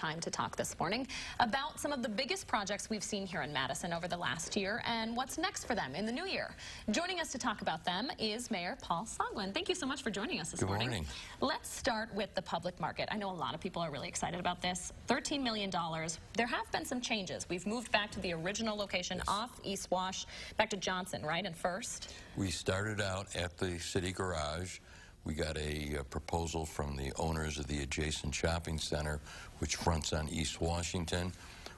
time to talk this morning about some of the biggest projects we've seen here in Madison over the last year and what's next for them in the new year. Joining us to talk about them is Mayor Paul Soglin. Thank you so much for joining us this morning. Good morning. Let's start with the public market. I know a lot of people are really excited about this. $13 million. There have been some changes. We've moved back to the original location off East Wash, back to Johnson, right, and First? We started out at the city garage. We got a proposal from the owners of the adjacent shopping center, which fronts on East Washington.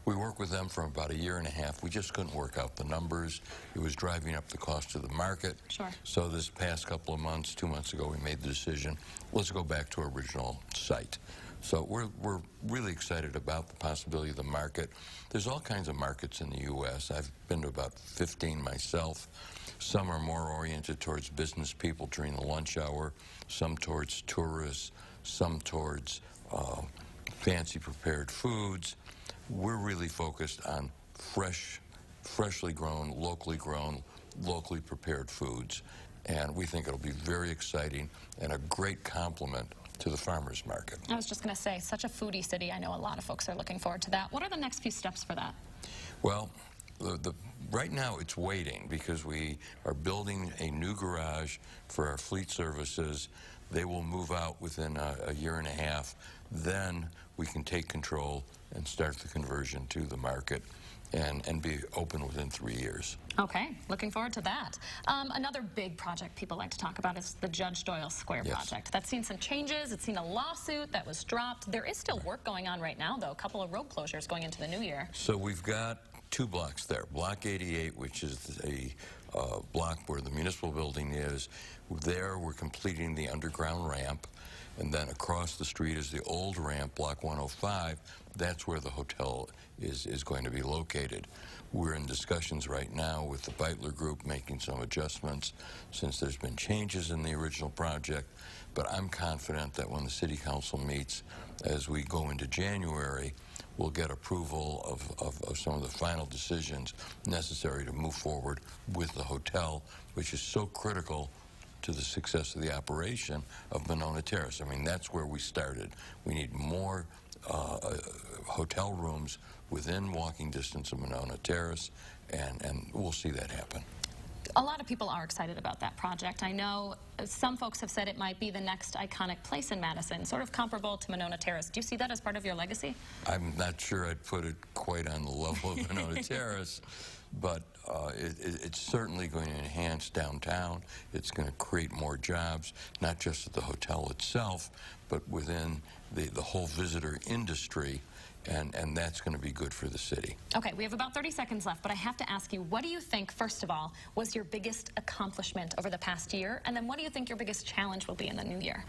We worked with them for about a year and a half. We just couldn't work out the numbers. It was driving up the cost of the market. Sure. So this past couple of months, 2 months ago, we made the decision, let's go back to our original site. So we're really excited about the possibility of the market. There's all kinds of markets in the U.S. I've been to about 15 myself. Some are more oriented towards business people during the lunch hour, some towards tourists, some towards fancy prepared foods. We're really focused on freshly grown, locally prepared foods. And we think it'll be very exciting and a great complement to the farmers market. I was just going to say, such a foodie city. I know a lot of folks are looking forward to that. What are the next few steps for that? Well, right now it's waiting because we are building a new garage for our fleet services. They will move out within a year and a half. Then we can take control and start the conversion to the market and be open within 3 years. Okay, looking forward to that. Another big project people like to talk about is the Judge Doyle Square project. That's seen some changes. It's seen a lawsuit that was dropped. There is still work going on right now, though, a couple of road closures going into the new year. So we've got 2 blocks there. Block 88, which is a block where the municipal building is. There we're completing the underground ramp. And then across the street is the old ramp, Block 105. That's where the hotel is going to be located. We're in discussions right now with the Beitler Group making some adjustments since there's been changes in the original project. But I'm confident that when the City Council meets as we go into January, we'll get approval of some of the final decisions necessary to move forward with the hotel, which is so critical to the success of the operation of Monona Terrace. I mean, that's where we started. We need more hotel rooms within walking distance of Monona Terrace, and we'll see that happen. A lot of people are excited about that project. I know some folks have said it might be the next iconic place in Madison, sort of comparable to Monona Terrace. Do you see that as part of your legacy? I'm not sure I'd put it quite on the level of Monona Terrace, but it's certainly going to enhance downtown. It's going to create more jobs, not just at the hotel itself, but within the whole visitor industry. And that's going to be good for the city. Okay, we have about 30 seconds left, but I have to ask you, what do you think, first of all, was your biggest accomplishment over the past year? And then what do you think your biggest challenge will be in the new year?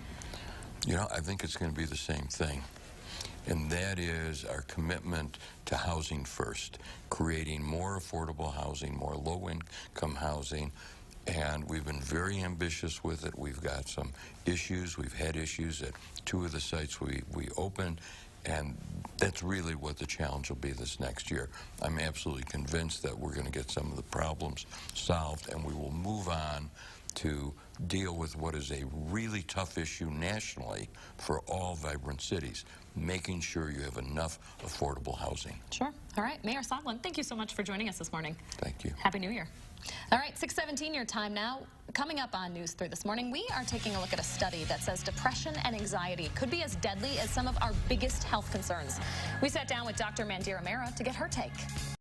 You know, I think it's going to be the same thing. And that is our commitment to housing first, creating more affordable housing, more low-income housing. And we've been very ambitious with it. We've got some issues. We've had issues at 2 of the sites we opened. And that's really what the challenge will be this next year. I'm absolutely convinced that we're going to get some of the problems solved, and we will move on to deal with what is a really tough issue nationally for all vibrant cities, making sure you have enough affordable housing. Sure. All right. Mayor Soglin, thank you so much for joining us this morning. Thank you. Happy New Year. All right, 6:17 your time now. Coming up on News 3 this morning, we are taking a look at a study that says depression and anxiety could be as deadly as some of our biggest health concerns. We sat down with Dr. Mandira Mehra to get her take.